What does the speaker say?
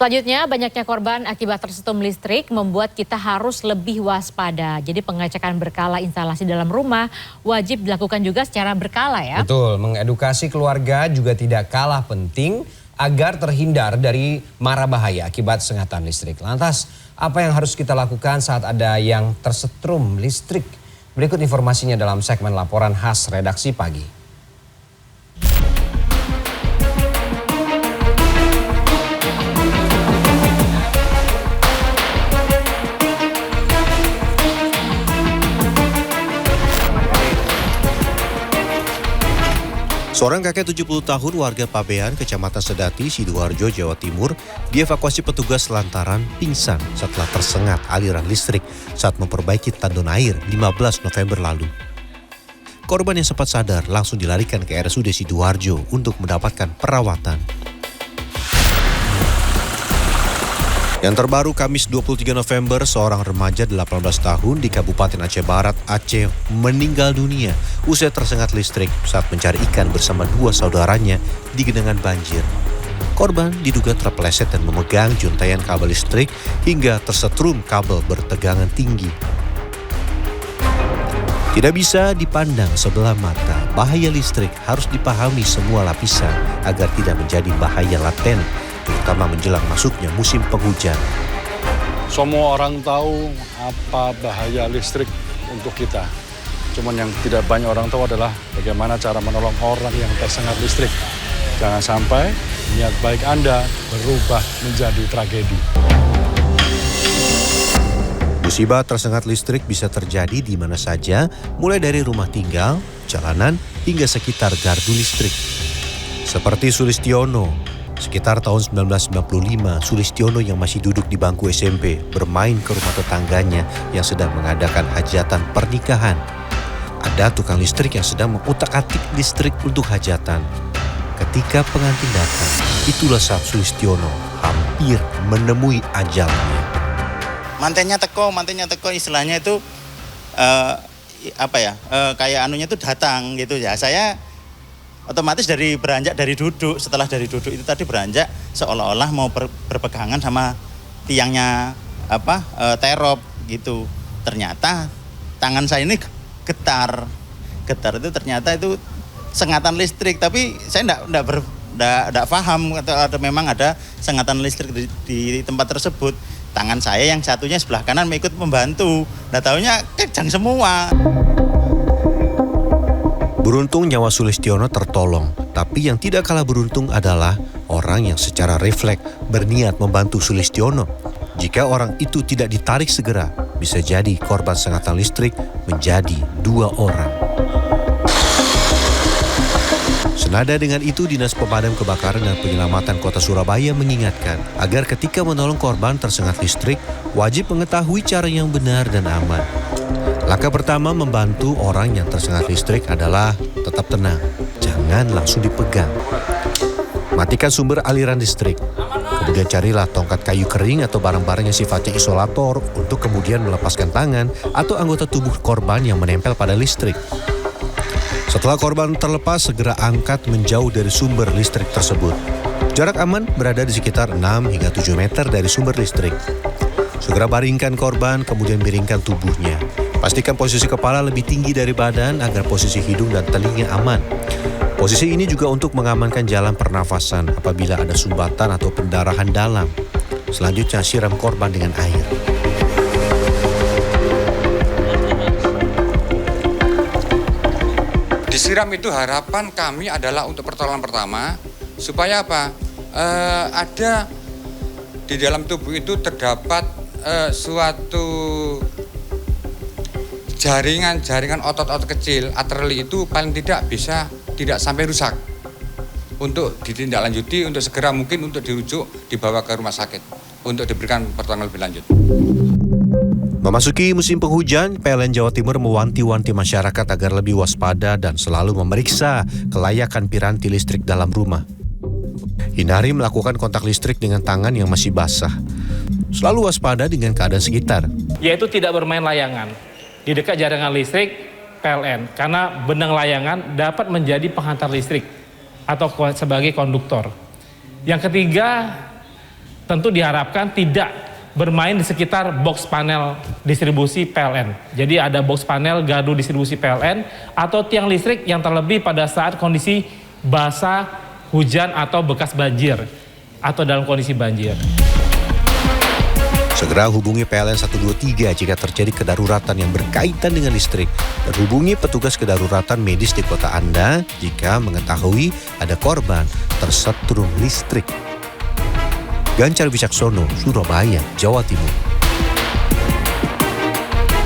Selanjutnya, banyaknya korban akibat tersentum listrik membuat kita harus lebih waspada. Jadi pengecekan berkala instalasi dalam rumah wajib dilakukan juga secara berkala ya. Betul, mengedukasi keluarga juga tidak kalah penting agar terhindar dari mara bahaya akibat sengatan listrik. Lantas, apa yang harus kita lakukan saat ada yang tersetrum listrik? Berikut informasinya dalam segmen laporan khas Redaksi Pagi. Seorang kakek 70 tahun warga Pabean, Kecamatan Sedati, Sidoarjo, Jawa Timur, dievakuasi petugas lantaran pingsan setelah tersengat aliran listrik saat memperbaiki tandon air 15 November lalu. Korban yang sempat sadar langsung dilarikan ke RSUD Sidoarjo untuk mendapatkan perawatan. Yang terbaru Kamis 23 November, seorang remaja 18 tahun di Kabupaten Aceh Barat, Aceh meninggal dunia usai tersengat listrik saat mencari ikan bersama dua saudaranya di genangan banjir. Korban diduga terpeleset dan memegang juntaian kabel listrik hingga tersetrum kabel bertegangan tinggi. Tidak bisa dipandang sebelah mata, bahaya listrik harus dipahami semua lapisan agar tidak menjadi bahaya laten, terutama menjelang masuknya musim penghujan. Semua orang tahu apa bahaya listrik untuk kita. Cuman yang tidak banyak orang tahu adalah bagaimana cara menolong orang yang tersengat listrik. Jangan sampai niat baik Anda berubah menjadi tragedi. Musibah tersengat listrik bisa terjadi di mana saja, mulai dari rumah tinggal, jalanan, hingga sekitar gardu listrik. Seperti Sulistiono. Sekitar tahun 1995, Sulistiono yang masih duduk di bangku SMP bermain ke rumah tetangganya yang sedang mengadakan hajatan pernikahan. Ada tukang listrik yang sedang mengutak-atik listrik untuk hajatan. Ketika pengantin datang, itulah saat Sulistiono hampir menemui ajalnya. Mantennya teko istilahnya itu kayak anunya itu datang gitu ya. Saya otomatis beranjak dari duduk, setelah dari duduk itu tadi beranjak seolah-olah mau berpegangan sama tiangnya terop gitu. Ternyata tangan saya ini getar itu ternyata itu sengatan listrik, tapi saya enggak paham atau memang ada sengatan listrik di tempat tersebut. Tangan saya yang satunya sebelah kanan ikut membantu, nggak taunya kejang semua. Beruntung nyawa Sulistiono tertolong, tapi yang tidak kalah beruntung adalah orang yang secara refleks berniat membantu Sulistiono. Jika orang itu tidak ditarik segera, bisa jadi korban sengatan listrik menjadi 2 orang. Senada dengan itu, Dinas Pemadam Kebakaran dan Penyelamatan Kota Surabaya mengingatkan agar ketika menolong korban tersengat listrik, wajib mengetahui cara yang benar dan aman. Langkah pertama membantu orang yang tersengat listrik adalah tetap tenang, jangan langsung dipegang. Matikan sumber aliran listrik. Kemudian carilah tongkat kayu kering atau barang-barang yang sifatnya isolator untuk kemudian melepaskan tangan atau anggota tubuh korban yang menempel pada listrik. Setelah korban terlepas, segera angkat menjauh dari sumber listrik tersebut. Jarak aman berada di sekitar 6 hingga 7 meter dari sumber listrik. Segera baringkan korban, kemudian miringkan tubuhnya. Pastikan posisi kepala lebih tinggi dari badan agar posisi hidung dan telinga aman. Posisi ini juga untuk mengamankan jalan pernafasan apabila ada sumbatan atau pendarahan dalam. Selanjutnya siram korban dengan air. Disiram itu harapan kami adalah untuk pertolongan pertama supaya apa? Ada di dalam tubuh itu terdapat suatu jaringan otot-otot kecil arteri itu paling tidak sampai rusak. Untuk ditindaklanjuti, untuk segera mungkin untuk dirujuk dibawa ke rumah sakit untuk diberikan pertolongan lebih lanjut. Memasuki musim penghujan, PLN Jawa Timur mewanti-wanti masyarakat agar lebih waspada dan selalu memeriksa kelayakan piranti listrik dalam rumah. Hindari melakukan kontak listrik dengan tangan yang masih basah. Selalu waspada dengan keadaan sekitar. Yaitu tidak bermain layangan di dekat jaringan listrik PLN, karena benang layangan dapat menjadi penghantar listrik atau sebagai konduktor. Yang ketiga, tentu diharapkan tidak bermain di sekitar box panel distribusi PLN. Jadi ada box panel gardu distribusi PLN atau tiang listrik yang terlebih pada saat kondisi basah, hujan atau bekas banjir atau dalam kondisi banjir. Segera hubungi PLN 123 jika terjadi kedaruratan yang berkaitan dengan listrik. Dan hubungi petugas kedaruratan medis di kota Anda jika mengetahui ada korban tersetrum listrik. Gancar Wicaksono, Surabaya, Jawa Timur.